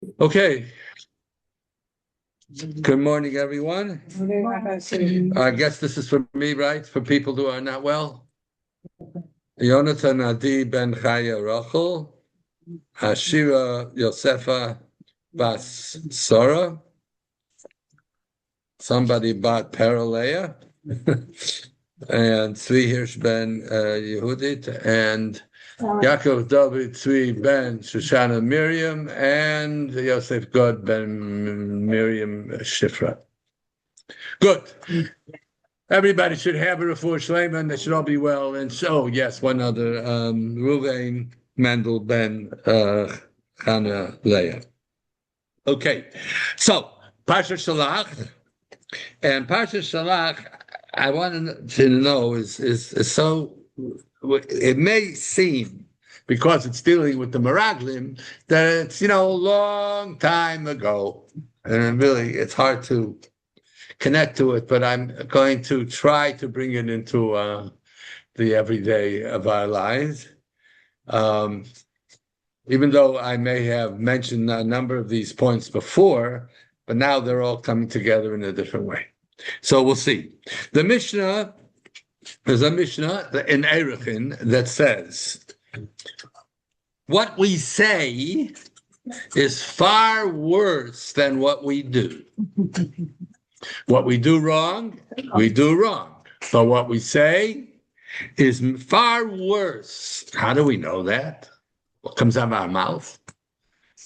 Okay. Good morning, everyone. I guess this is for me, right? For people who are not well. Yonatan Adi ben Chaya Rachel, Ashira Yosefa Bas Sora, somebody bought Paralea, and Tzvi Hirsch ben Yehudit, and Yaakov David Tzvi ben Shoshana Miriam, and Yosef God ben Miriam Shifra. Good. Everybody should have a refuah shleima, and they should all be well. And so, yes, one other, Ruvain Mendel ben Chana Leah. Okay, so Parshas Shelach, and Parshas Shelach, I wanted to know is so. It may seem, because it's dealing with the Meraglim, that it's a long time ago, and really it's hard to connect to it, but I'm going to try to bring it into the everyday of our lives. Even though I may have mentioned a number of these points before, but now they're all coming together in a different way. So we'll see. The Mishnah, there's a Mishnah in Erechin that says, what we say is far worse than what we do. What we do wrong, we do wrong. But what we say is far worse. How do we know that? What comes out of our mouth?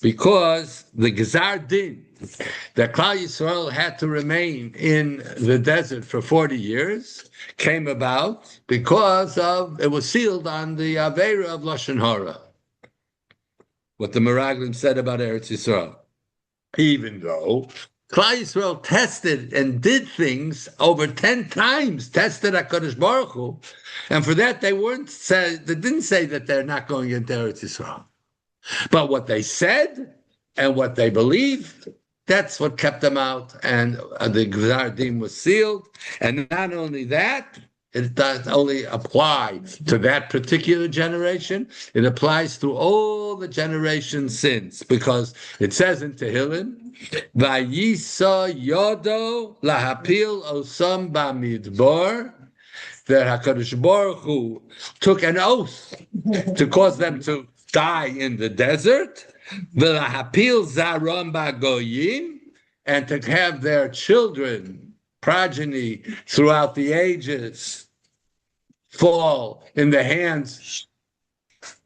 Because the Gezar Din, that Klal Yisrael had to remain in the desert for 40 years, came about because it was sealed on the Aveira of Lashon Hara. What the Meraglim said about Eretz Yisrael. Even though Klal Yisrael tested and did things over 10 times, tested HaKadosh Baruch Hu, and for that they didn't say that they're not going into Eretz Yisrael. But what they said and what they believed, that's what kept them out, and the Gzar Din was sealed. And not only that, it does only apply to that particular generation. It applies to all the generations since, because it says in Tehillim, Vayisa yodo lahapil osam bamidbar, that HaKadosh Baruch Hu took an oath to cause them to die in the desert, v'lahapil zaram bagoyim, and to have their children, progeny throughout the ages, fall in the hands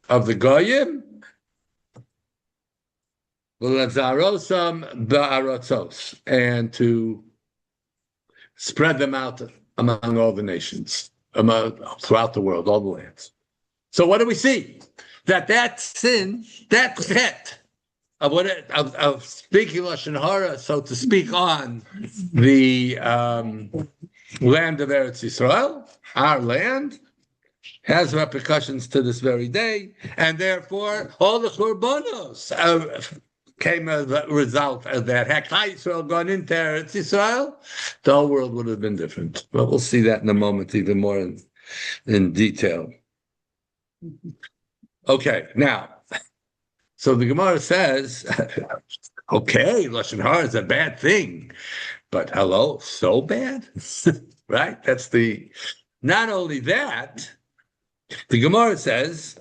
of the goyim, v'lazarosam ba'aratzos, and to spread them out among all the nations, throughout the world, all the lands. So what do we see? That sin, that chet of speaking Lashon Hara, so to speak, on the land of Eretz Yisrael, our land, has repercussions to this very day, and therefore all the korbanos came as a result of that. Had Klal Yisrael gone into Eretz Yisrael, the whole world would have been different. But we'll see that in a moment, even more in detail. Okay, now, so the Gemara says, okay, Lashon Hara is a bad thing, but hello, so bad? Right? Not only that, the Gemara says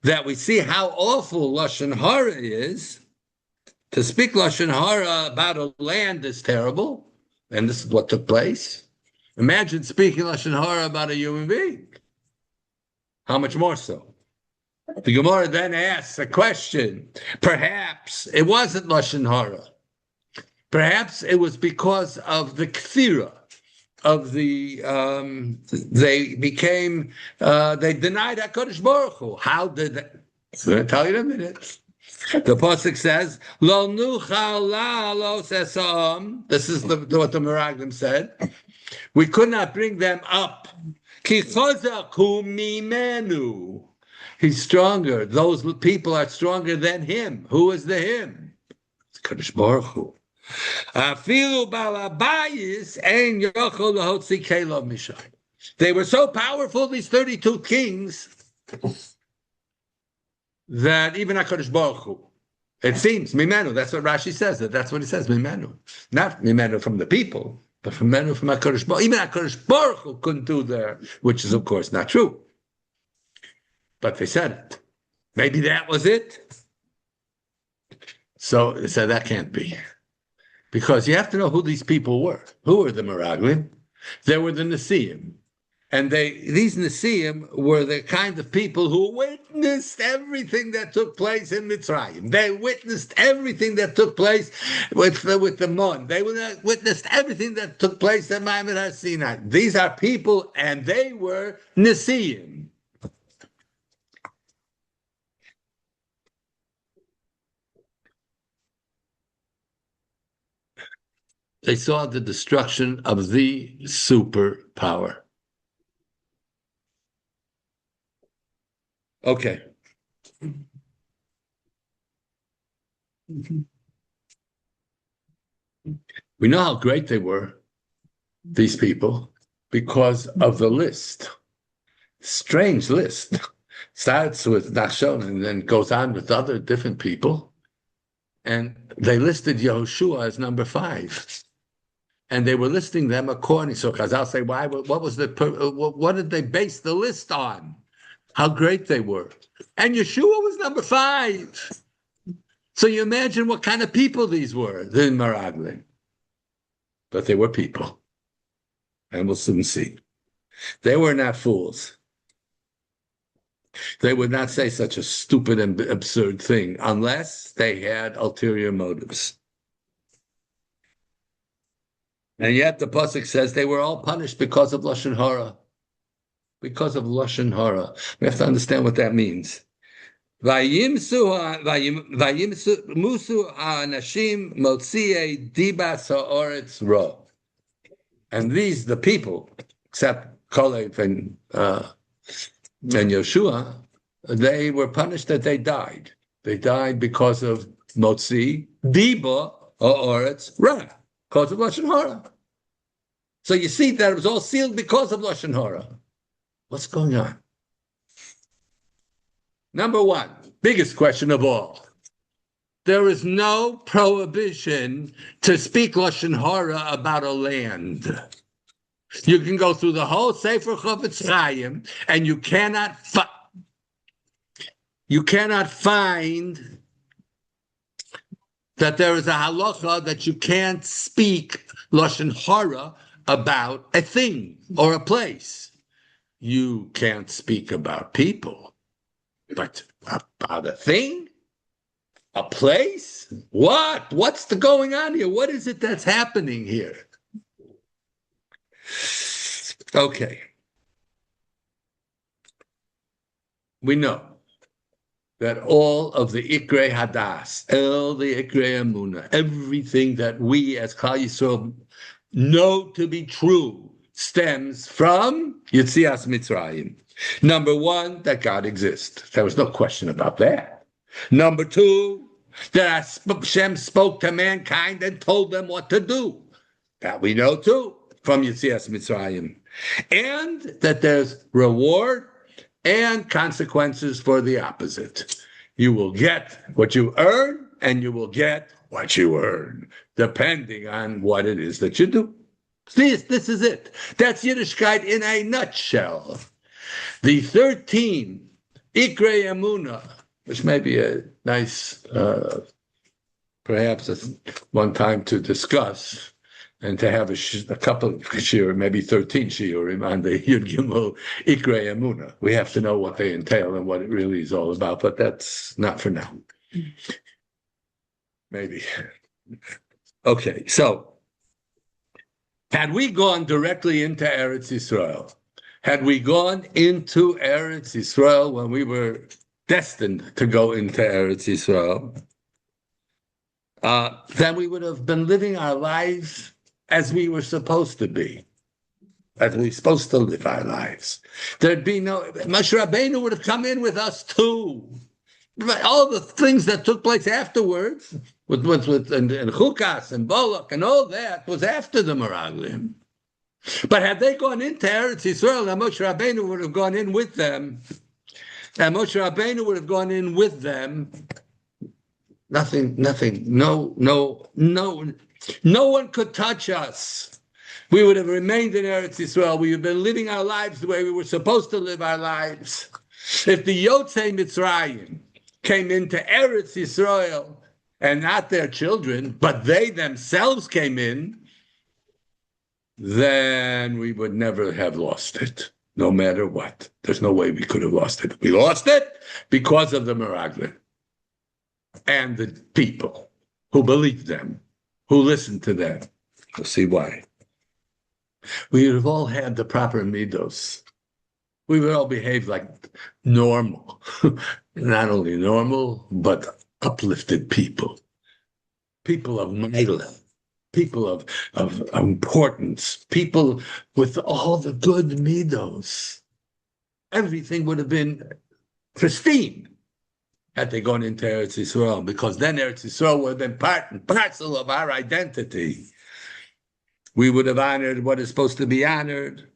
that we see how awful Lashon Hara is. To speak Lashon Hara about a land is terrible, and this is what took place. Imagine speaking Lashon Hara about a human being. How much more so? The Gemara then asks a question. Perhaps it wasn't Lashon Hara. Perhaps it was because of the kthira of the, they denied HaKadosh Baruch Hu. How did they? I'm going to tell you in a minute. The pasuk says, "Lo nuchal la'alos esam." This is what the Meraglim said. We could not bring them up. Ki chozaku mimenu. He's stronger. Those people are stronger than him. Who is the him? It's Kadosh Baruch Hu. Afilu balabayis ein yochol lahotzi kelo mishai. They were so powerful, these 32 kings, that even HaKadosh Baruch Hu It seems, Mimenu. That's what Rashi says. That's what he says, Mimenu. Not Mimenu from the people, but from Mimenu from HaKadosh Baruch Hu. Even HaKadosh Baruch Hu couldn't do there, which is, of course, not true. But they said it. Maybe that was it. So they said that can't be. Because you have to know who these people were. Who were the Meraglim? They were the Nesiim. And these Nesiim were the kind of people who witnessed everything that took place in Mitzrayim. They witnessed everything that took place with the Mon. They witnessed everything that took place at Ma'amad HaSinai. These are people, and they were Nesiim. They saw the destruction of the superpower. Okay. We know how great they were, these people, because of the list. Strange list. Starts with Nachshon and then goes on with other different people. And they listed Yehoshua as number 5. And they were listing them according. So Chazal say, why? What did they base the list on? How great they were. And Yeshua was number 5. So you imagine what kind of people these were, the Meraglim. But they were people. And we'll soon see. They were not fools. They would not say such a stupid and absurd thing unless they had ulterior motives. And yet the Pasuk says they were all punished because of Lashon Hara. Because of Lashon Hara. We have to understand what that means. Vayimsu ha'anashim motziei dibas ha'oretz ro. And these, the people, except Kalev and Yeshua, they were punished that they died. They died because of motzi diba ha'oretz ra. Because of Lashon Hara. So you see that it was all sealed because of Lashon Hara. What's going on? Number 1, biggest question of all. There is no prohibition to speak Lashon Hara about a land. You can go through the whole Sefer Chofetz Chaim, and you cannot find that there is a halacha that you can't speak Lashon Hara about a thing or a place. You can't speak about people, but about a thing, a place? What? What's going on here? What is it that's happening here? Okay. We know that all of the Ikrei Hadas, all the Ikrei Emunah, everything that we as Klal Yisrael know to be true stems from Yetzias Mitzrayim. Number 1, that God exists. There was no question about that. Number 2, that Hashem spoke to mankind and told them what to do. That we know too from Yetzias Mitzrayim. And that there's reward and consequences for the opposite. You will get what you earn, and you will get what you earn, depending on what it is that you do. This is it. That's Yiddishkeit in a nutshell. The 13 Ikrei Emunah, which may be a nice, perhaps one time to discuss, and to have a couple of shiurim, maybe 13 shiurim on the Yud Gimel Ikrei Emunah. We have to know what they entail and what it really is all about, but that's not for now. Maybe. Okay, so had we gone directly into Eretz Yisrael, had we gone into Eretz Yisrael when we were destined to go into Eretz Yisrael, then we would have been living our lives as we were supposed to be, as we were supposed to live our lives. There'd be no, Moshe Rabbeinu would have come in with us too. All the things that took place afterwards, with and Chukas and Bolak and all that, was after the Meraglim. But had they gone into Eretz Yisrael, and Moshe Rabbeinu would have gone in with them, Nothing. No one could touch us. We would have remained in Eretz Yisrael. We would have been living our lives the way we were supposed to live our lives. If the Yotzei Mitzrayim came into Eretz Yisrael, and not their children, but they themselves came in, then we would never have lost it, no matter what. There's no way we could have lost it. We lost it because of the Meraglim and the people who believed them, who listened to them. We'll see why. We would have all had the proper midos. We would all behave like normal, not only normal, but uplifted people of Meilah, people of importance, people with all the good midos. Everything would have been pristine had they gone into Eretz Yisrael, because then Eretz Yisrael would have been part and parcel of our identity. We would have honored what is supposed to be honored.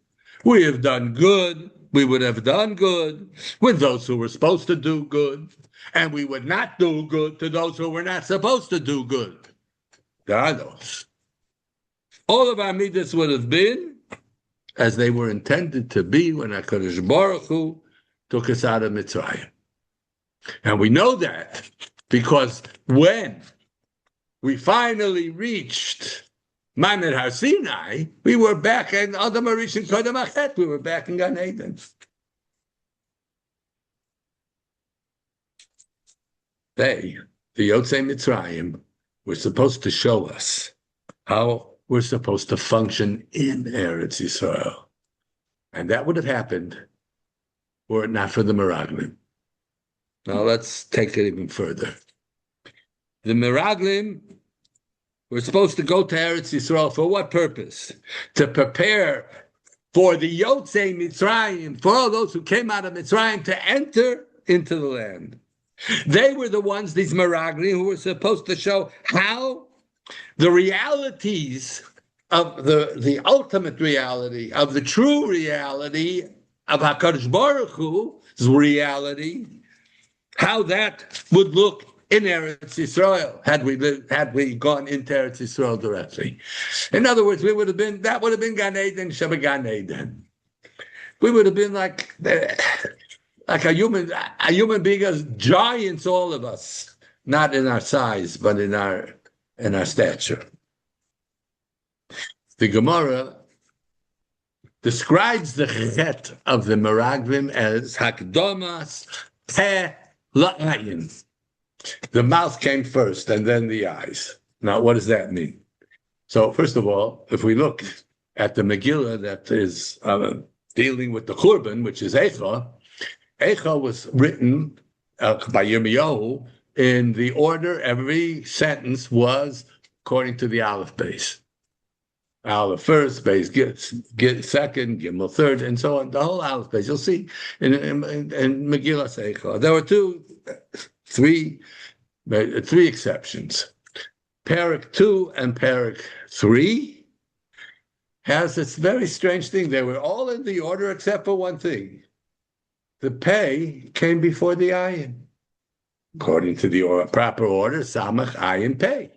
We have done good. We would have done good with those who were supposed to do good, and we would not do good to those who were not supposed to do good. There are those. All of our midas would have been as they were intended to be when HaKadosh Baruch Hu took us out of Mitzrayim. And we know that because when we finally reached Maimon Har Sinai, we were back in Adam Arishon Kodem Achet. We were back in Gan Eden. They, the Yotzei Mitzrayim, were supposed to show us how we're supposed to function in Eretz Yisrael. And that would have happened were it not for the Meraglim. Now let's take it even further. The Meraglim were supposed to go to Eretz Yisrael for what purpose? To prepare for the Yotzei Mitzrayim, for all those who came out of Mitzrayim to enter into the land. They were the ones, these Meraglim, who were supposed to show how the realities of the ultimate reality, of the true reality of HaKadosh Baruch Hu's reality, how that would look in Eretz Yisrael had we gone into Eretz Yisrael directly. In other words, that would have been Gan Eden, Shabbat Gan Eden. We would have been like a human being as giants, all of us, not in our size, but in our stature. The Gemara describes the chet of the Meraglim as hakdomas peh la'ayin. The mouth came first and then the eyes. Now, what does that mean? So, first of all, if we look at the Megillah that is dealing with the Churban, which is Lecha, Lecha was written by Yirmiyahu in the order every sentence was according to the Aleph base. Aleph first, base second, Gimel third, and so on. The whole Aleph base. You'll see in Megillah Lecha. There were three exceptions. Parak 2 and Parak 3 has this very strange thing. They were all in the order except for one thing. The pay came before the ayin. According to the proper order, samach, ayin, pay.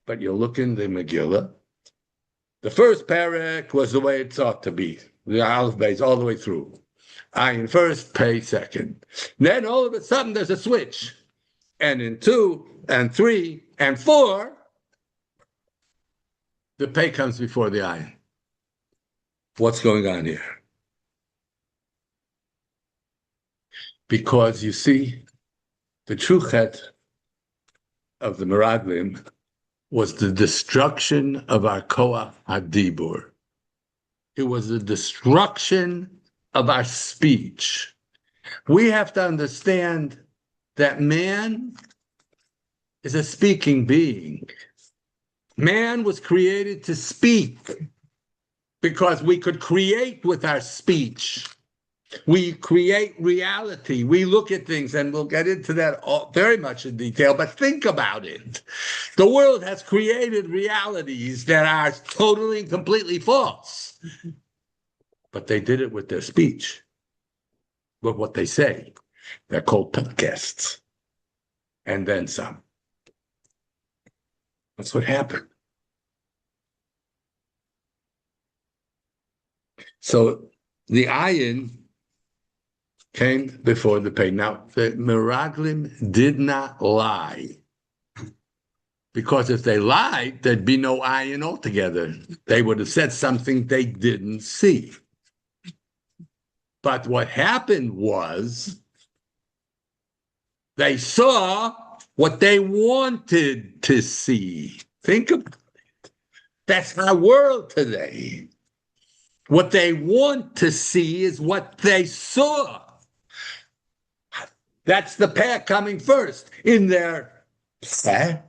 But you look in the Megillah, the first parak was the way it ought to be. The Aleph base all the way through. Ayin first, pay second. Then all of a sudden there's a switch. And in 2 and 3 and 4, the pay comes before the ayin. What's going on here? Because you see, the true chet of the Meraglim was the destruction of our koach hadibur. It was the destruction of our speech. We have to understand that man is a speaking being. Man was created to speak because we could create with our speech. We create reality. We look at things, and we'll get into that very much in detail, but think about it. The world has created realities that are totally and completely false. But they did it with their speech, with what they say. They're called podcasts. And then some. That's what happened. So the ayin came before the pain. Now, the Meraglim did not lie. Because if they lied, there'd be no ayin altogether. They would have said something they didn't see. But what happened was they saw what they wanted to see. Think about it. That's our world today. What they want to see is what they saw. That's the path coming first. In their path,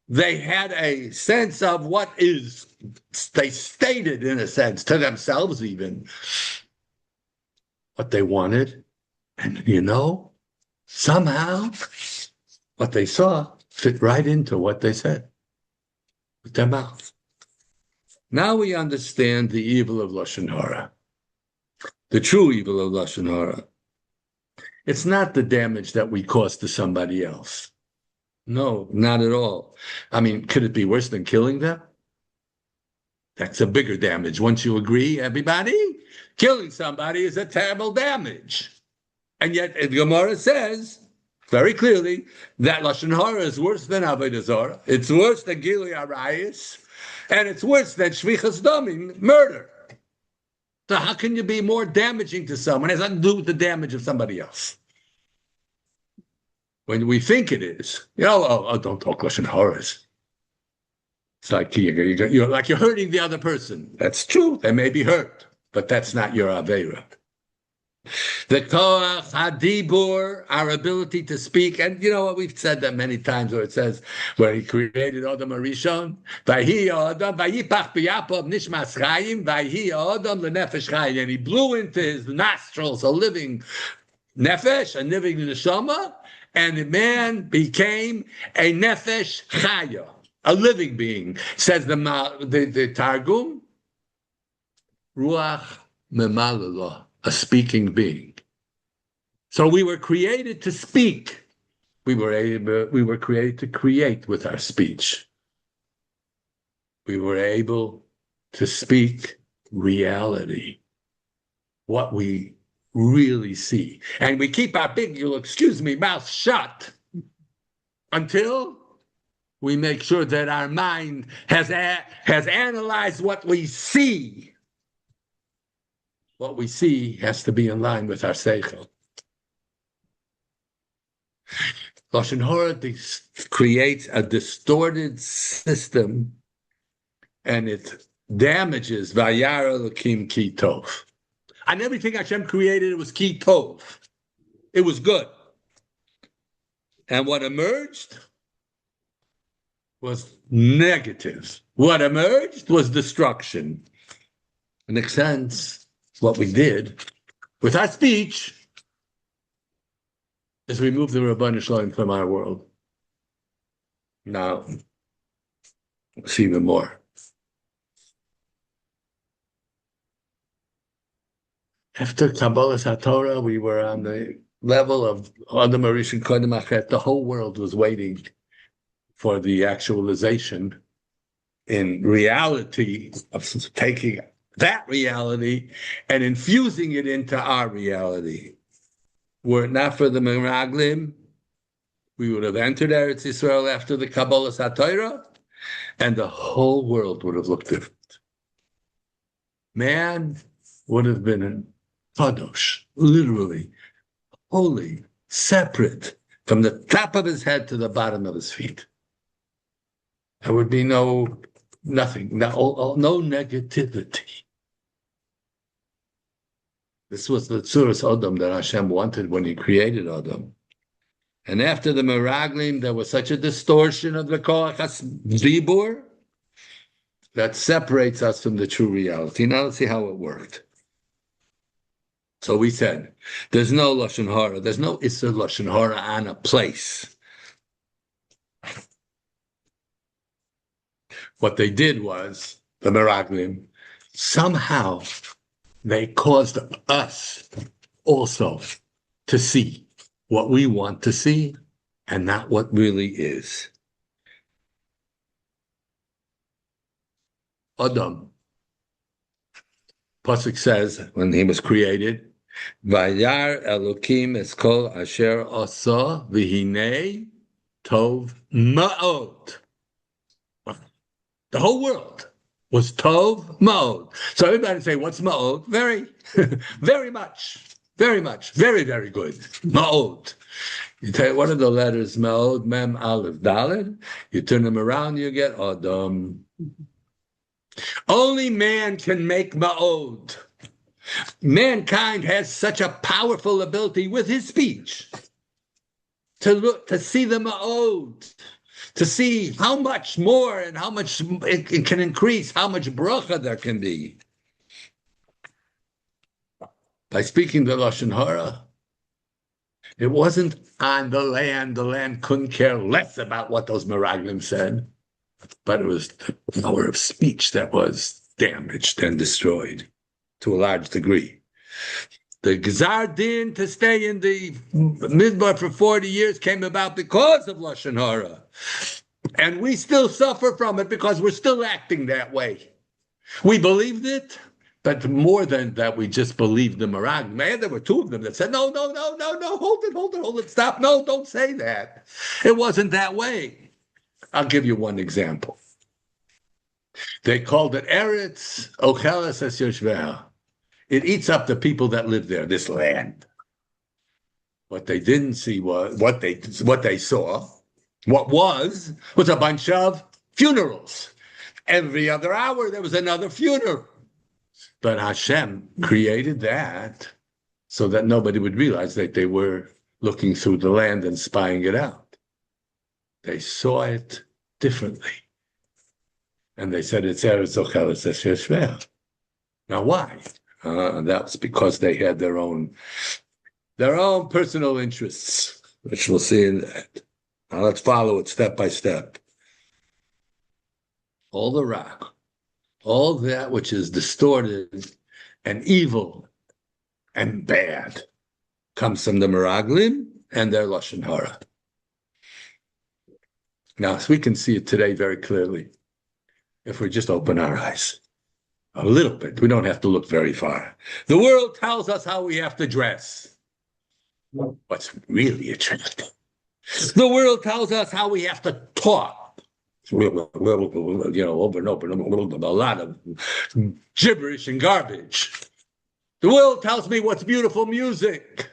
they had a sense of what is, they stated in a sense to themselves even, what they wanted. And somehow what they saw fit right into what they said with their mouth. Now we understand the evil of Lashon Hara, the true evil of Lashon Hara. It's not the damage that we cause to somebody else. No, not at all. I mean, could it be worse than killing them? That's a bigger damage. Once you agree, everybody, killing somebody is a terrible damage. And yet, the Gemara says very clearly that Lashon Hara is worse than Avodah Zarah. It's worse than Gilui Arayis, and it's worse than Shvichas Damim, murder. So how can you be more damaging to someone? It has nothing to do with the damage of somebody else. When we think it is, don't talk Lashon Hara. It's like you're like you're hurting the other person. That's true. They may be hurt, but that's not your Aveira. The Koach Hadibur, our ability to speak, and you know what, we've said that many times, where it says, where he created Adam Arishon, Vayhi Adam, Vayipach B'Yapov Nishmas Chayim, Vayhi Adam L'Nefesh Chayim, and he blew into his nostrils a living nefesh, a living neshama, and the man became a nefesh chaya, a living being. Says the Targum, Ruach Memalalah, a speaking being. So we were created to speak. We were created to create with our speech. We were able to speak reality, what we really see. And we keep our big, mouth shut until we make sure that our mind has analyzed what we see. What we see has to be in line with our seichel. Lashon Hara creates a distorted system, and it damages Vayara Elokim Ki Tov. And everything Hashem created, it was Ki Tov. It was good. And what emerged was negative. What emerged was destruction. In a sense, what we did with our speech is remove the Rabbanu Shalom from our world. Now, let's see even more. After Kabbalas HaTorah, we were on the level of Adam Arishon Kodem Achet. The whole world was waiting for the actualization in reality of taking that reality and infusing it into our reality. Were it not for the Meraglim, we would have entered Eretz Yisrael after the Kabbalas HaTorah, and the whole world would have looked different. Man would have been a kadosh, literally, holy, separate, from the top of his head to the bottom of his feet. There would be nothing, no negativity. This was the Tzuras Adam that Hashem wanted when he created Adam. And after the Meraglim, there was such a distortion of the Koach HaDibur that separates us from the true reality. Now let's see how it worked. So we said, there's no Lashon Hara, there's no Isser Lashon Hara on a place. What they did was, the Meraglim, somehow they caused us also to see what we want to see and not what really is. Adam. Pasuk says, when he was created, Vayar Elokim Eskol Asher Asa V'hinei Tov Ma'od. The whole world was Tov Ma'od. So everybody say, what's Ma'od? Very, very much, very much, very, very good. Ma'od. You take what are the letters? Ma'od, Mem, Aleph, Dalet. You turn them around, you get Adam. Only man can make Ma'od. Mankind has such a powerful ability with his speech to look, to see the Ma'od, to see how much more and how much it can increase, how much bracha there can be. By speaking the Lashon Hara, it wasn't on the land couldn't care less about what those Meraglim said, but it was the power of speech that was damaged and destroyed to a large degree. The Gzar Din to stay in the Midbar for 40 years came about because of Lashon Hara. And we still suffer from it because we're still acting that way. We believed it, but more than that, we just believed the Meraglim. Man, there were two of them that said, no, hold it, stop. No, don't say that. It wasn't that way. I'll give you one example. They called it Eretz Ocheles Es Yoshveha. It eats up the people that live there, this land. What they didn't see was what they saw. What was a bunch of funerals. Every other hour there was another funeral. But Hashem created that so that nobody would realize that they were looking through the land and spying it out. They saw it differently. And they said, it's Eretz Ocheles Es Yoshveha. Now, why? That's because they had their own personal interests, which we'll see in that. Now, let's follow it step by step. All the rock, all that which is distorted and evil and bad comes from the Meraglim and their Lashon Hara. Now, so we can see it today very clearly if we just open our eyes a little bit. We don't have to look very far. The world tells us how we have to dress. What's really attractive. The world tells us how we have to talk. Over and over, a lot of gibberish and garbage. The world tells me what's beautiful music.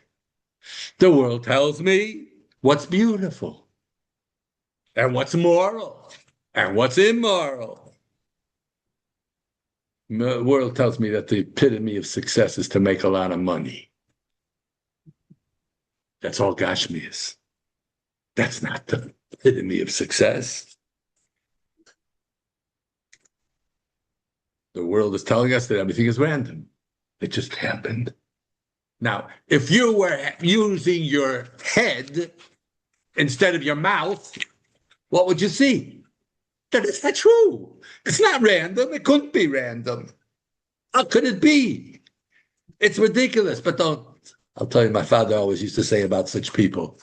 The world tells me what's beautiful and what's moral and what's immoral. The world tells me that the epitome of success is to make a lot of money. That's all Gashmi is. That's not the epitome of success. The world is telling us that everything is random. It just happened. Now, if you were using your head instead of your mouth, what would you see? That is not true. It's not random. It couldn't be random. How could it be? It's ridiculous, but don't. I'll tell you, my father always used to say about such people,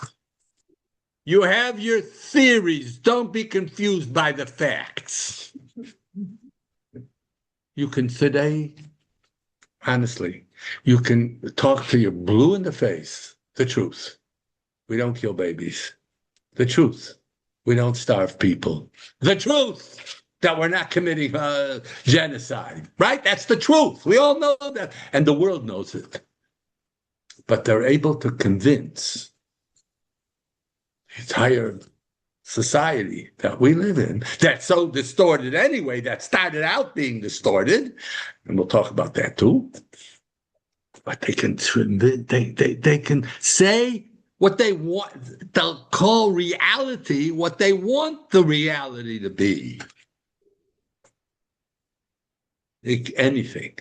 you have your theories. Don't be confused by the facts. You can today, honestly, you can talk to your blue in the face, the truth. We don't kill babies. The truth. We don't starve people. The truth that we're not committing genocide, right? That's the truth. We all know that. And the world knows it. But they're able to convince the entire society that we live in, that's so distorted anyway, that started out being distorted, and we'll talk about that too. But they can say what they want. They'll call reality what they want the reality to be. Anything.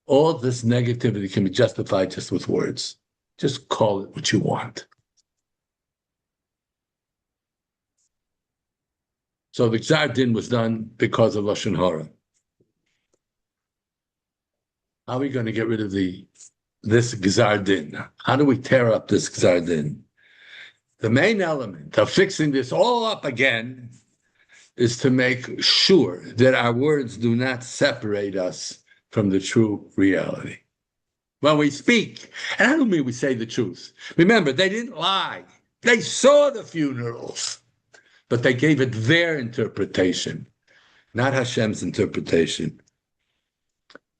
All this negativity can be justified just with words. Just call it what you want. So the Gzar Din was done because of Lashon Hara. How are we going to get rid of this Gzar Din? How do we tear up this Gzar Din? The main element of fixing this all up again is to make sure that our words do not separate us from the true reality. When we speak, and I don't mean we say the truth. Remember, they didn't lie. They saw the funerals, but they gave it their interpretation, not Hashem's interpretation.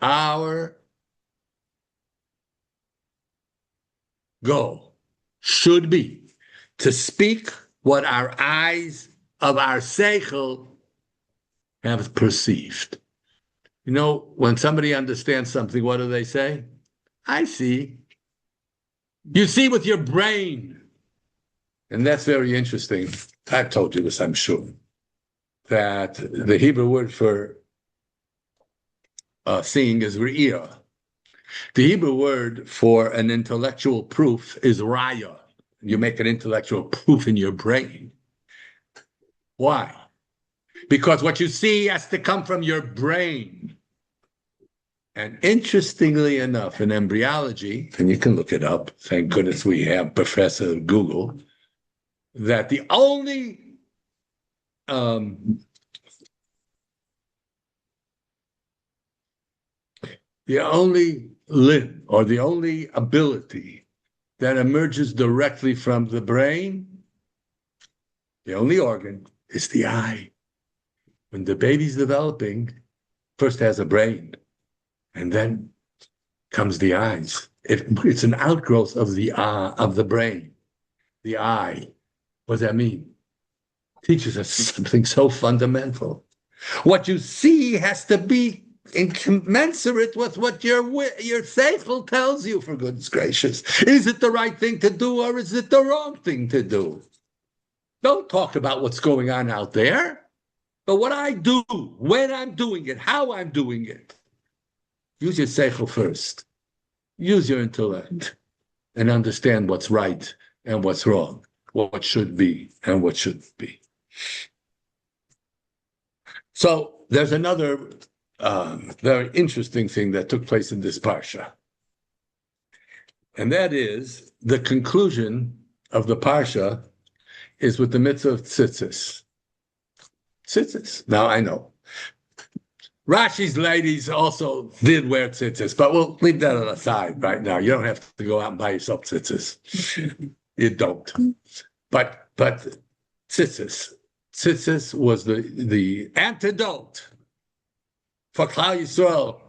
Our goal should be to speak what our eyes of our seichel have perceived. You know, when somebody understands something, what do they say? I see. You see with your brain. And that's very interesting. I've told you this, I'm sure, that the Hebrew word for seeing is re'iyah. The Hebrew word for an intellectual proof is raya. You make an intellectual proof in your brain. Why? Because what you see has to come from your brain. And interestingly enough, in embryology, and you can look it up, thank goodness we have Professor Google, that the only limb or the only ability that emerges directly from the brain, the only organ, is the eye. When the baby's developing, first has a brain, and then comes the eyes. It's an outgrowth of the brain, the eye. What does that mean? It teaches us something so fundamental. What you see has to be incommensurate with what your seichel tells you, for goodness gracious. Is it the right thing to do or is it the wrong thing to do? Don't talk about what's going on out there, but what I do, when I'm doing it, how I'm doing it. Use your seichel first. Use your intellect and understand what's right and what's wrong, what should be and what shouldn't be. So there's another very interesting thing that took place in this parsha. And that is the conclusion of the parsha is with the mitzvah of tzitzis. Tzitzis. Now I know. Rashi's ladies also did wear tzitzis, but we'll leave that aside right now. You don't have to go out and buy yourself tzitzis. You don't. But tzitzis. Tzitzis was the antidote for Klal Yisrael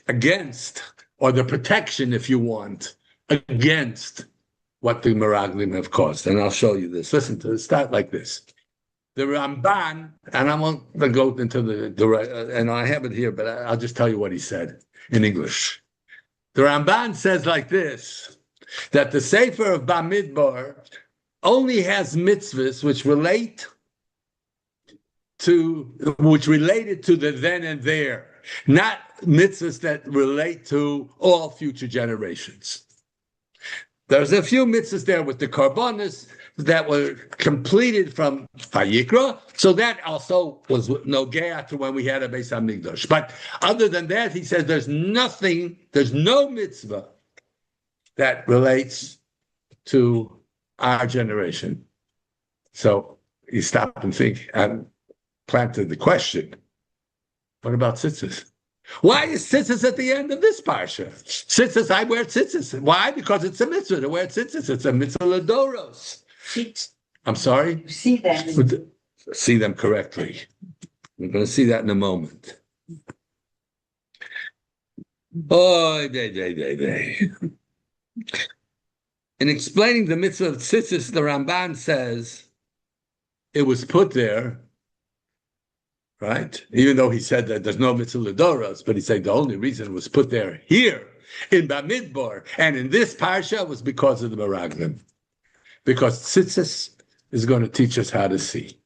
against, or the protection, if you want, against what the Meraglim have caused. And I'll show you this. Listen to it. Start like this. The Ramban, and I won't go into and I have it here, but I'll just tell you what he said in English. The Ramban says like this, that the Sefer of Bamidbar only has mitzvahs which related to the then and there, not mitzvahs that relate to all future generations. There's a few mitzvahs there with the karbonis that were completed from Vayikra, so that also was nogea to when we had a Beis Hamikdash. But other than that, he says there's no mitzvah that relates to our generation. So you stop and think and planted the question, what about tzitzis? Why is tzitzis at the end of this parsha? Tzitzis, I wear tzitzis. Why? Because it's a mitzvah to wear tzitzis. It's a mitzvah l'doros. I'm sorry? You see them. See them correctly. We're going to see that in a moment. Oh, in explaining the mitzvah of tzitzis, the Ramban says it was put there, right? Even though he said that there's no mitzvah l'doros, but he said the only reason it was put there here in Bamidbar and in this parsha was because of the Meraglim. Because tzitzis is going to teach us how to see.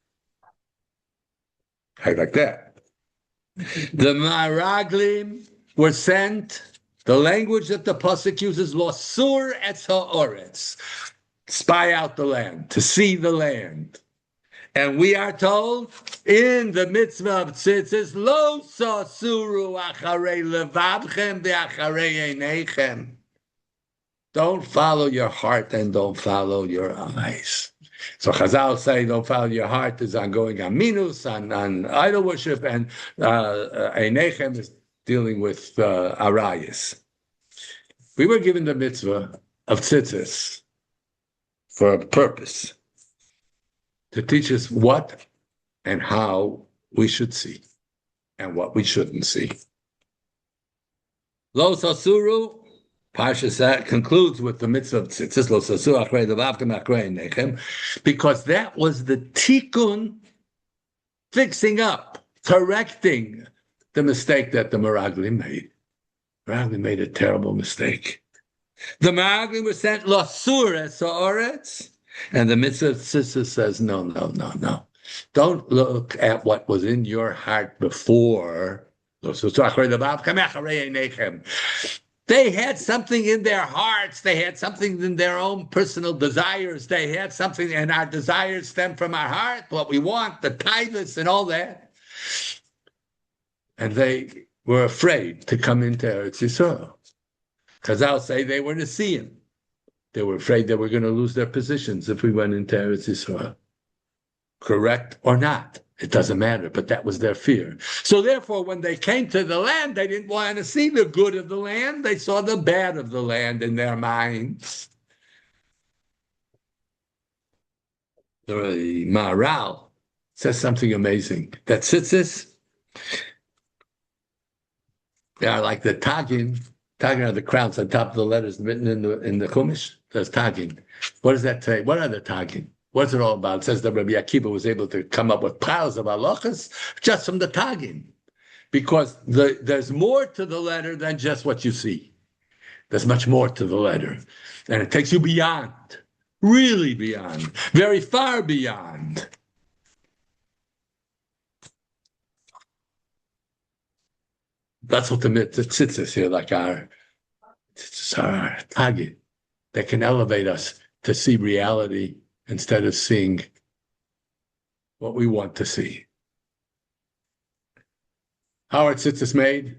Like that. The Meraglim were sent, the language that the pasuk uses, losur etz ha'oretz, spy out the land, to see the land. And we are told in the mitzvah of tzitzis, lo sasuru acharei levavchem ve'acharei einechem. Don't follow your heart and don't follow your eyes. So Chazal say, don't follow your heart is on going on minus, on idol worship, and Einechem is dealing with Arayas. We were given the mitzvah of tzitzis for a purpose, to teach us what and how we should see and what we shouldn't see. Lo sasuru, Parshas concludes with the mitzvah of tzitzis, lo sasuru achrei levavtem achrei nechem, because that was the tikkun, fixing up, correcting the mistake that the Meraglim made. Meraglim made a terrible mistake. The Meraglim were sent lasur esoretz, and the mitzvah of tzitzis says, no. Don't look at what was in your heart before. They had something in their hearts. They had something in their own personal desires. They had something, and our desires stem from our heart, what we want, the titles and all that. And they were afraid to come into Eretz Yisrael. Chazal say they were Nesiim. They were afraid they were going to lose their positions if we went into Eretz Yisrael. Correct or not, it doesn't matter, but that was their fear. So therefore, when they came to the land, they didn't want to see the good of the land. They saw the bad of the land in their minds. The Maharal says something amazing. That tzitzis, they are like the tagin. Tagin are the crowns on top of the letters written in the Chumash. There's tagin. What does that say? What are the tagin? What's it all about? It says that Rabbi Akiva was able to come up with piles of halachas just from the tagin, because there's more to the letter than just what you see. There's much more to the letter, and it takes you beyond, really beyond, very far beyond. That's what the tzitzis here, like our tagin. They can elevate us to see reality instead of seeing what we want to see. How are tzitzis made?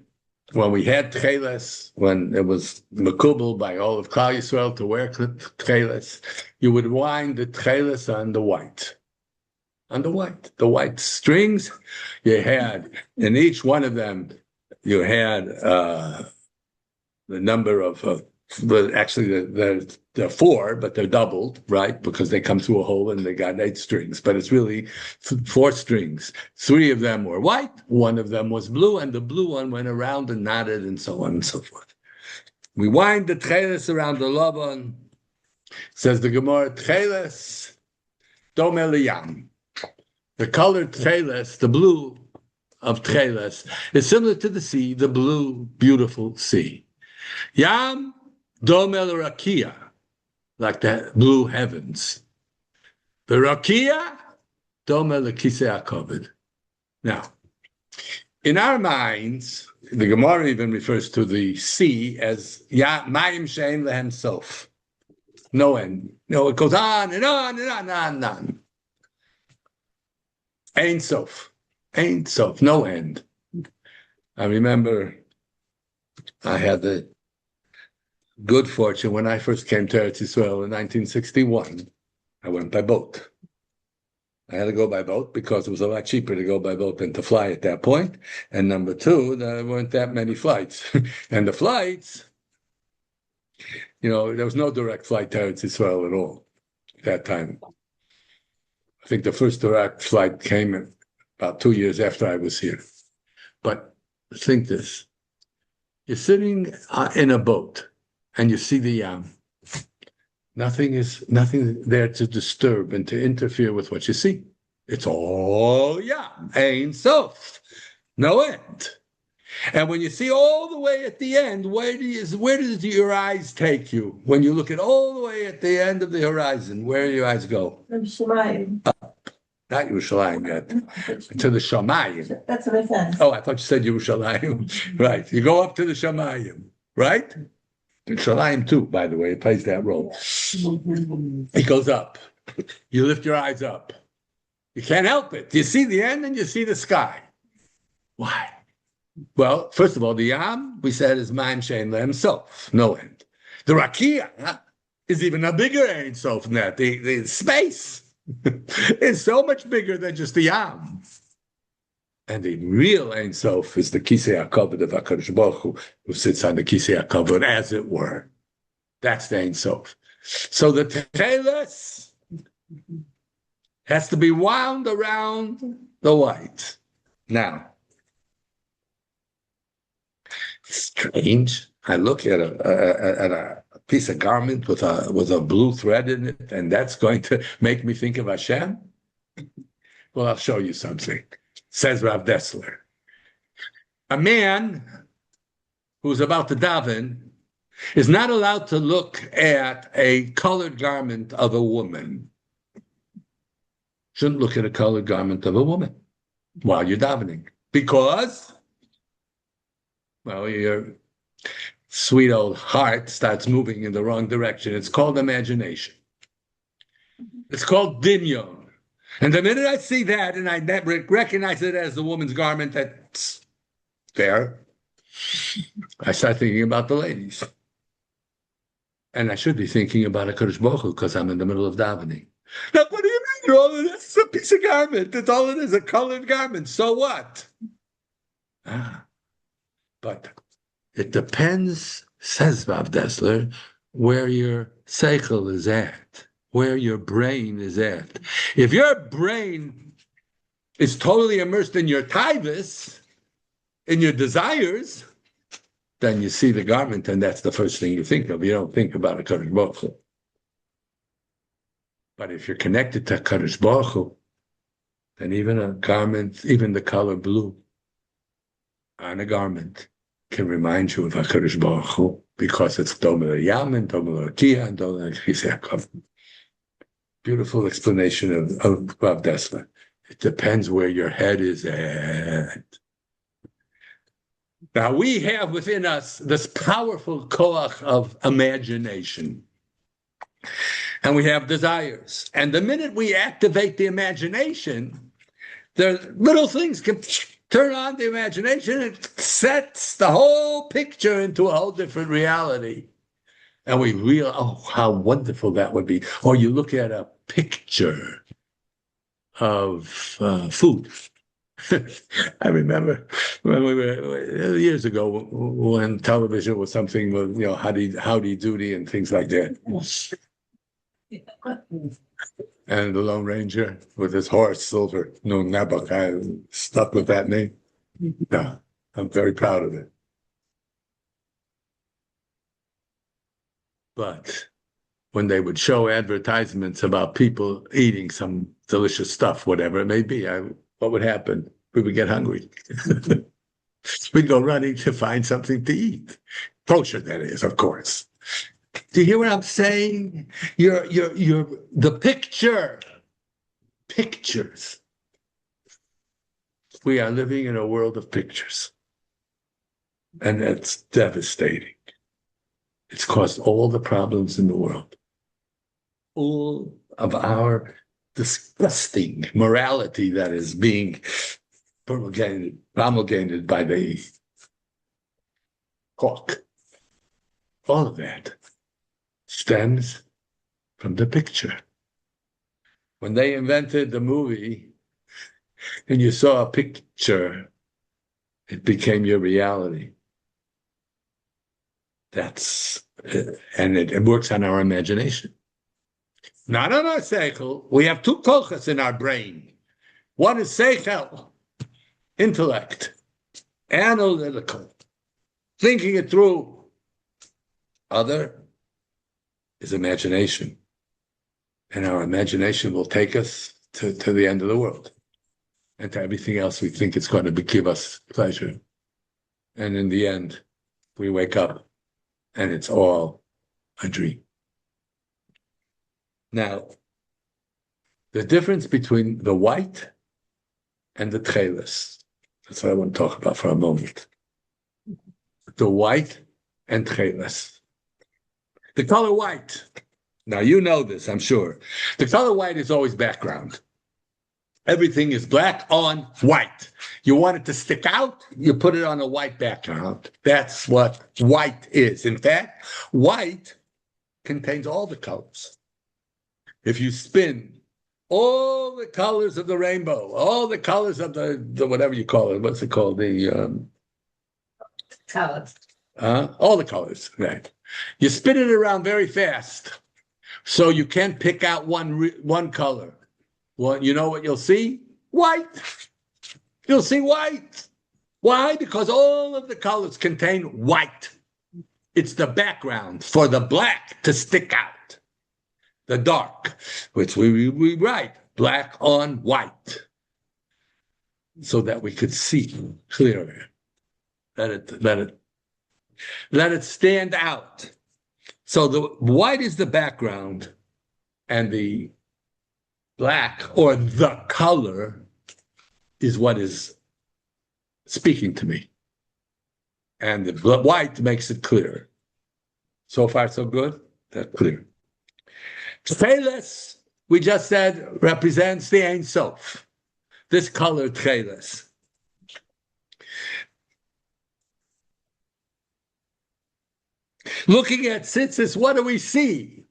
When we had tcheles, when it was mekubal by all of Klal Yisrael to wear tcheles, you would wind the tcheles on the white. On the white strings, you had, in each one of them, you had the number of, actually they're four, but they're doubled, right? Because they come through a hole and they got 8 strings, but it's really 4 strings. 3 of them were white, 1 of them was blue, and the blue one went around and knotted and so on and so forth. We wind the tcheles around the laban. Says the Gemara, tcheles dome liyam. The colored tcheles, the blue of tcheles, is similar to the sea, the blue, beautiful sea. Yam dome rakia, like the blue heavens. The rakia dome lekisei hakavod. Now, in our minds, the Gemara even refers to the sea as mayim she'ein lehem sof. No end. No, it goes on and on and on and on and on. Ein sof. Ein sof. No end. I remember I had the good fortune when I first came to Eretz Yisrael in 1961. I went by boat. I had to go by boat because it was a lot cheaper to go by boat than to fly at that point. And number 2, there weren't that many flights. And the flights, there was no direct flight to Eretz Yisrael at all at that time. I think the first direct flight came about 2 years after I was here. But think this. You're sitting in a boat and you see the yam. Nothing there to disturb and to interfere with what you see. It's all yam, ein sof, no end. And when you see all the way at the end, where does your eyes take you? When you look at all the way at the end of the horizon, where do your eyes go? Up. Not Yerushalayim yet. To the Shamayim. That's what I said. Oh, I thought you said Yerushalayim. Right. You go up to the Shamayim, right? Yerushalayim too, by the way, it plays that role. It goes up. You lift your eyes up. You can't help it. You see the end and you see the sky. Why? Well, first of all, the Yam, we said, is Ma'im Shein Lehem Sof, no end. The Rakia is even a bigger Ein Sof than that, the space. is so much bigger than just the Yam. And the real Ein Sof is the Kisei HaKavod of HaKadosh Baruch who sits on the Kisei HaKavod, as it were. That's the Ein Sof. So the Teles has to be wound around the white. Now, strange. I look at a piece of garment with a blue thread in it, and that's going to make me think of Hashem. Well, I'll show you something. Says Rav Dessler. A man who's about to daven is not allowed to look at a colored garment of a woman. Shouldn't look at a colored garment of a woman while you're davening. Because, well, your sweet old heart starts moving in the wrong direction. It's called imagination. It's called dinyon. And the minute I see that and I recognize it as the woman's garment, that's fair. I start thinking about the ladies. And I should be thinking about a Kodesh Baruch Hu because I'm in the middle of davening. Now, what do you mean? All of this is a piece of garment. That's all it is, a colored garment. So what? But it depends, says Rav Dessler, where your seichel is at, where your brain is at. If your brain is totally immersed in your taivas, in your desires, then you see the garment, and that's the first thing you think of. You don't think about a Kadosh Baruch Hu. But if you're connected to Kadosh Baruch Hu, then even a garment, even the color blue on a garment can remind you of HaKadosh Baruch Hu, because it's Domer Yam and Domer Kia and Domer Chisei. Beautiful explanation of Rav Dessler. It depends where your head is at. Now, we have within us this powerful koach of imagination. And we have desires. And the minute we activate the imagination, the little things can turn on the imagination. It sets the whole picture into a whole different reality. And we realize, oh, how wonderful that would be. Or you look at a picture of food. I remember when we were years ago when television was something with, howdy doody and things like that. And the Lone Ranger with his horse, Silver, no Nabok, I stuck with that name. No, I'm very proud of it. But when they would show advertisements about people eating some delicious stuff, whatever it may be, what would happen? We would get hungry. We'd go running to find something to eat. Kosher, that is, of course. Do you hear what I'm saying? You're the pictures. We are living in a world of pictures. And that's devastating. It's caused all the problems in the world. All of our disgusting morality that is being promulgated by the hawk. All of that stems from the picture. When they invented the movie and you saw a picture, it became your reality. And it works on our imagination. Not on our seichel. We have two kochas in our brain. One is seichel, intellect, analytical, thinking it through. Other is imagination. And our imagination will take us to the end of the world and to everything else we think it's going to give us pleasure. And in the end, we wake up and it's all a dream. Now, the difference between the white and the tcheles, that's what I want to talk about for a moment. The white and tcheles. The color white. Now, you know this, I'm sure. The color white is always background. Everything is black on white. You want it to stick out, you put it on a white background. That's what white is. In fact, white contains all the colors. If you spin all the colors of the rainbow, all the colors of the whatever you call it. What's it called? The colors. all the colors, right? You spin it around very fast, so you can't pick out one color. Well, you know what you'll see? White. You'll see white. Why? Because all of the colors contain white. It's the background for the black to stick out. The dark, which we write black on white, so that we could see clearer. Let it stand out. So the white is the background, and the black or the color is what is speaking to me. And the white makes it clear. So far, so good? That's clear. Tcheles, we just said, represents the Ein Sof. This color, Tcheles. Looking at tzitzis, what do we see?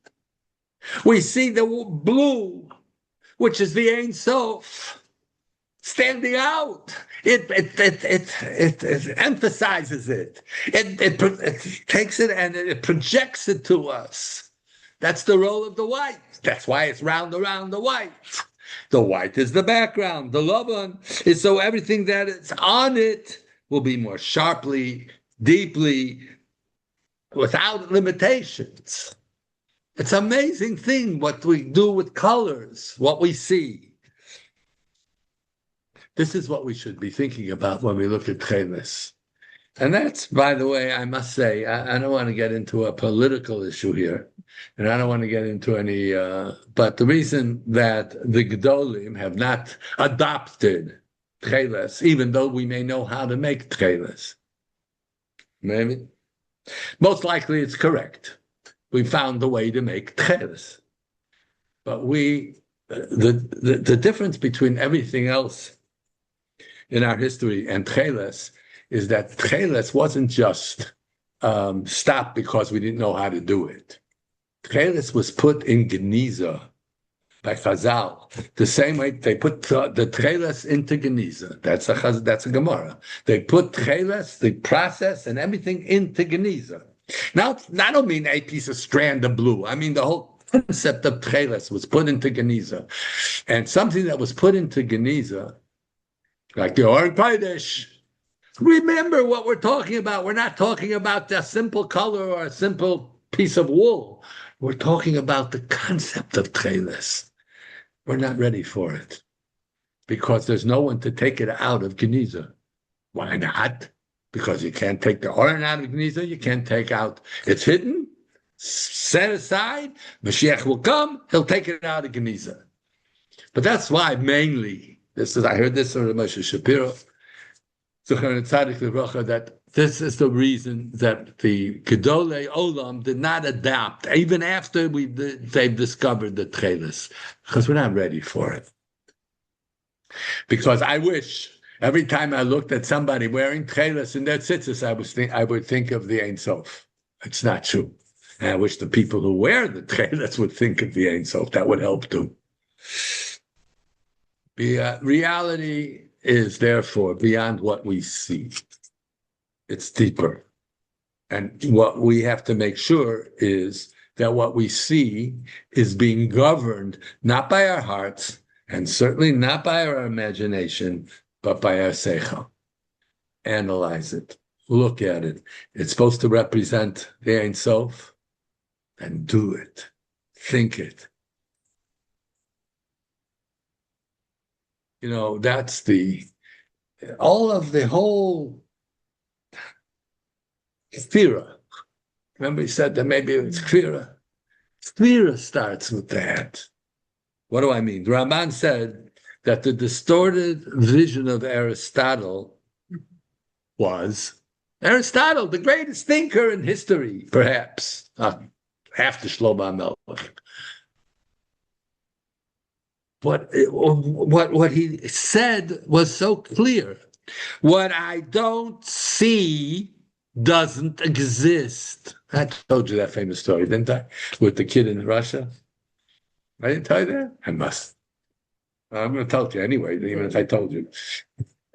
We see the blue, which is the Ein Sof, standing out. It emphasizes it. It takes it and it projects it to us. That's the role of the white. That's why it's round around the white. The white is the background. The lavan is so everything that is on it will be more sharply, deeply, without limitations. It's an amazing thing what we do with colors, what we see. This is what we should be thinking about when we look at Tcheles. And that's, by the way, I must say, I don't want to get into a political issue here, and I don't want to get into any, but the reason that the Gedolim have not adopted Tcheles, even though we may know how to make Tcheles, maybe, most likely it's correct. We found a way to make Tcheles. But the difference between everything else in our history and Tcheles is that Tcheles wasn't just stopped because we didn't know how to do it. Tcheles was put in Geniza by Chazal, the same way they put the Tcheles into Geniza. That's a Gemara. They put Tcheles, the process and everything, into Geniza. Now, I don't mean a piece of strand of blue. I mean the whole concept of Tcheles was put into Geniza. And something that was put into Geniza, like the Or Kodesh, remember what we're talking about. We're not talking about a simple color or a simple piece of wool. We're talking about the concept of Tcheles. We're not ready for it because there's no one to take it out of Geniza. Why not? Because you can't take the Oren out of Geniza. You can't take out, it's hidden, set aside. Mashiach will come, he'll take it out of Geniza. But that's why mainly, I heard this from Moshe Shapiro, that this is the reason that the Gedolei Olam did not adapt, even after they've discovered the Tcheles, because we're not ready for it. Because I wish every time I looked at somebody wearing Tcheles in their tzitzis, I would think of the Ein Sof. It's not true. And I wish the people who wear the Tcheles would think of the Ein Sof. That would help too. The reality is therefore beyond what we see. It's deeper. And what we have to make sure is that what we see is being governed not by our hearts and certainly not by our imagination, but by our seichel. Analyze it. Look at it. It's supposed to represent the Ein Sof, and do it. Think it. You know, that's the whole Sphira. Remember he said that maybe it's Sphira. Sphira starts with that. What do I mean? The Ramban said that the distorted vision of Aristotle was Aristotle, the greatest thinker in history, perhaps, after Shlomo HaMelech. What he said was so clear. What I don't see doesn't exist. I told you that famous story, didn't I? With the kid in Russia. I didn't tell you that? I must. I'm going to tell you anyway, even if I told you.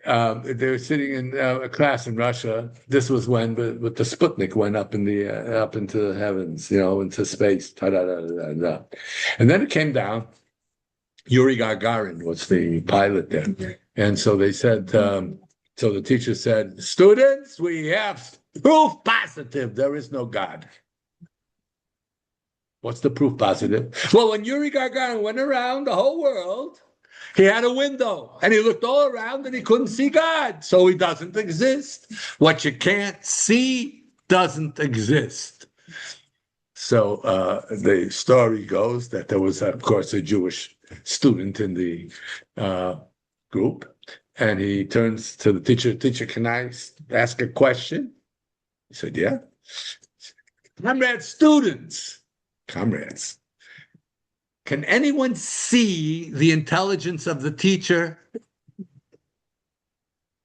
They were sitting in a class in Russia. This was when with the Sputnik went up in the up into the heavens, into space. Ta-da-da-da-da. And then it came down. Yuri Gagarin was the pilot there, and so they said. So the teacher said, "Students, we have proof positive there is no God." What's the proof positive? Well, when Yuri Gagarin went around the whole world, he had a window and he looked all around and he couldn't see God. So he doesn't exist. What you can't see doesn't exist. So the story goes that there was, of course, a Jewish student in the group. And he turns to the teacher, "Teacher, can I ask a question?" He said, "Yeah." Comrades, can anyone see the intelligence of the teacher?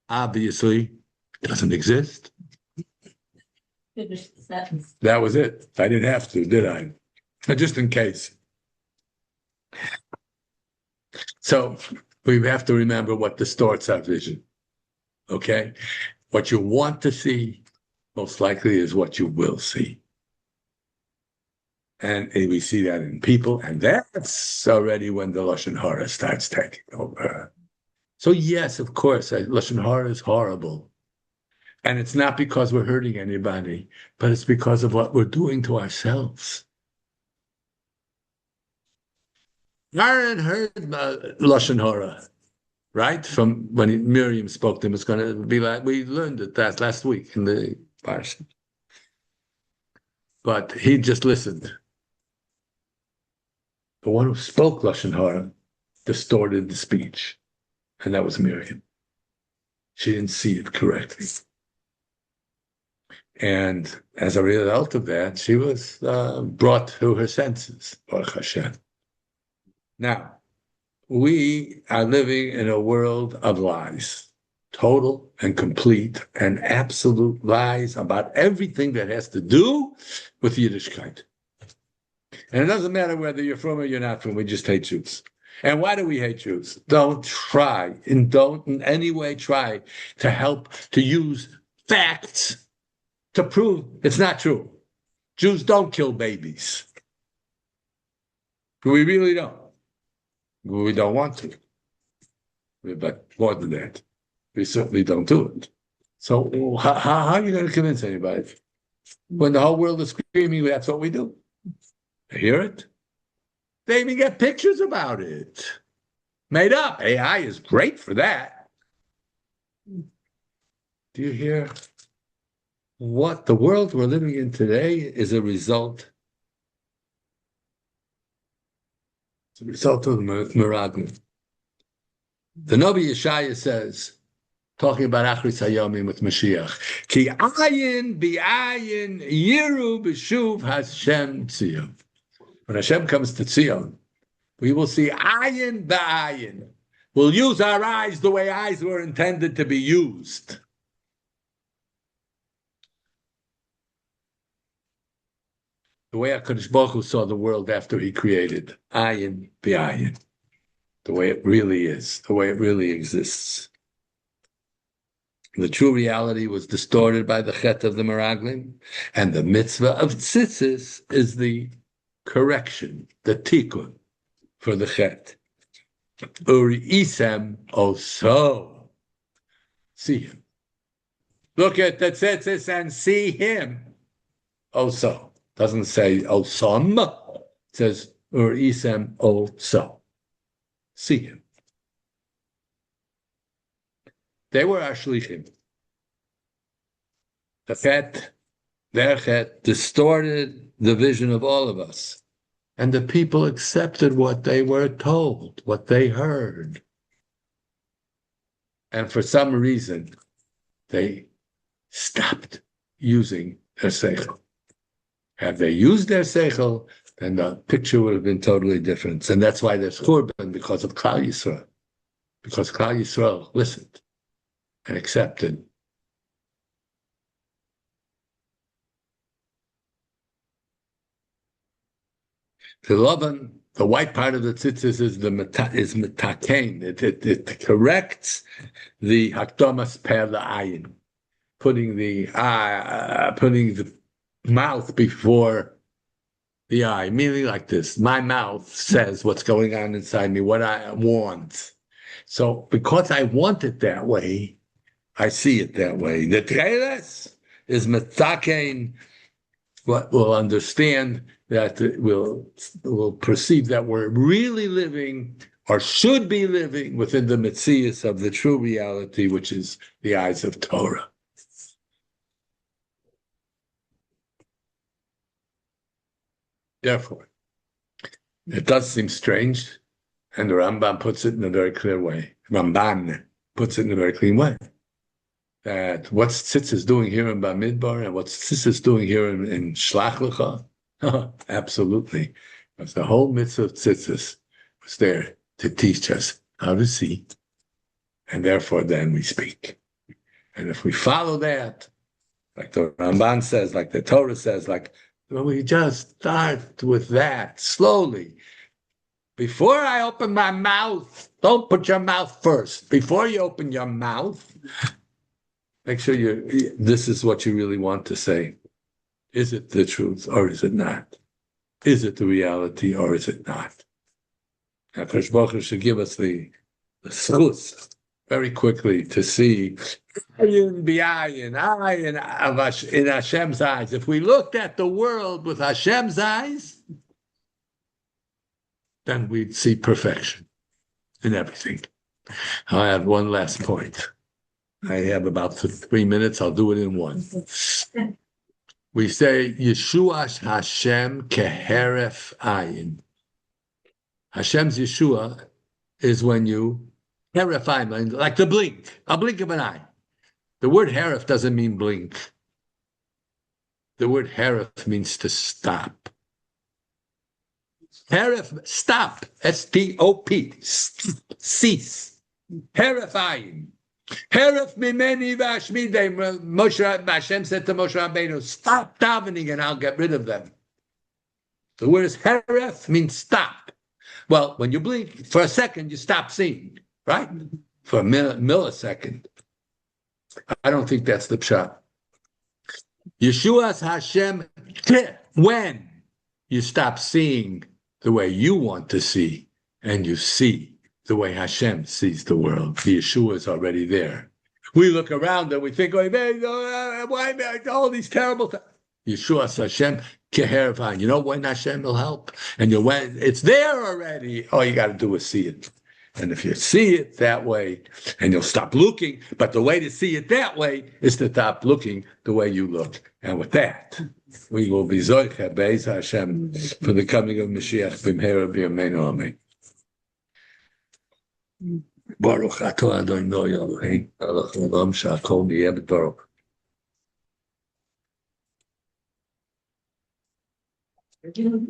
Obviously, it doesn't exist. Finish the sentence. That was it. I didn't have to, did I? Just in case. So we have to remember what distorts our vision. Okay? What you want to see, most likely, is what you will see. And we see that in people, and that's already when the Lashon Hara starts taking over. So yes, of course, Lashon Hara is horrible. And it's not because we're hurting anybody, but it's because of what we're doing to ourselves. Aaron heard Lashon Hara, right? From when Miriam spoke to him, it's going to be like, we learned it that last week in the Parshas. But he just listened. The one who spoke Lashon Hara distorted the speech, and that was Miriam. She didn't see it correctly. And as a result of that, she was brought to her senses, Baruch Hashem. Now, we are living in a world of lies, total and complete and absolute lies about everything that has to do with Yiddishkeit. And it doesn't matter whether you're from or you're not from, we just hate Jews. And why do we hate Jews? Don't in any way try to help to use facts to prove it's not true. Jews don't kill babies. We really don't. We don't want to. But more than that, we certainly don't do it. So how are you going to convince anybody? When the whole world is screaming, that's what we do. They hear it. They even get pictures about it. Made up. AI is great for that. Do you hear? What the world we're living in today is a result. It's a result of the Meraglim. The Navi Yeshaya says, talking about Achris Hayomim with Mashiach, Ki ayin bi'ayin yiru b'shuv Hashem Tzion. When Hashem comes to Tzion, we will see ayin ba'ayin. We'll use our eyes the way eyes were intended to be used. The way HaKadosh Baruch Hu saw the world after he created, ayin b'ayin. The way it really is, the way it really exists. The true reality was distorted by the chet of the Meraglim, and the mitzvah of tzitzis is the correction, the tikkun for the chet. Uri isem also. See him. Look at the tzitzis and see him also. Doesn't say osom, it says Uri isem also. See him. They were our shlichim. The chet, their chet, distorted the vision of all of us. And the people accepted what they were told, what they heard. And for some reason, they stopped using their seichel. Had they used their seichel, then the picture would have been totally different. And that's why there's Churban, because of Klal Yisrael. Because Klal Yisrael listened and accepted. The Lavan The white part of the tzitzis is metakein. It corrects the hakdamas per la'ayin, putting the mouth before the eye, meaning like this. My mouth says what's going on inside me, what I want. So because I want it that way, I see it that way. The Tcheres is metakein. What will understand that will perceive that we're really living or should be living within the metzius of the true reality, which is the eyes of Torah. Therefore, it does seem strange, and the Rambam puts it in a very clear way. Ramban puts it in a very clean way. That what Tzitz is doing here in Bamidbar and what Tzitz is doing here in Shelach Lecha, absolutely. Because the whole mitzvah of Tzitzis was there to teach us how to see, and therefore then we speak. And if we follow that, like the Ramban says, like the Torah says, like when we just start with that slowly. Before I open my mouth, don't put your mouth first. Before you open your mouth, make sure this is what you really want to say. Is it the truth or is it not? Is it the reality or is it not? HaKadosh Baruch Hu should give us the schus very quickly to see in Hashem's eyes. If we looked at the world with Hashem's eyes, then we'd see perfection in everything. I have one last point. I have about 3 minutes. I'll do it in one. We say, Yeshuash Hashem keheref ayin. Hashem's Yeshua is when you heref ayin, like the blink, a blink of an eye. The word heref doesn't mean blink. The word heref means to stop. Heref, stop. S-T-O-P. Cease. Heref ayin. Heref mimeni v'ashmidei. Hashem said to Moshe Rabbeinu, stop davening and I'll get rid of them. The word is heref means stop. Well, when you blink for a second, you stop seeing, right? For a millisecond. I don't think that's the pshat. Yeshua's Hashem, when you stop seeing the way you want to see and you see the way Hashem sees the world. The Yeshua is already there. We look around and we think, why all these terrible things? Yeshua Hashem, kehervan. You know when Hashem will help? And when it's there already, all you got to do is see it. And if you see it that way, and you'll stop looking, but the way to see it that way is to stop looking the way you look. And with that, we will be Zoicha Be'ez Hashem for the coming of Mashiach b'mhera b'yameinu amen. Baruch atah Adonai Eloheinu melech haolam shehakol niyeh b'dvaro.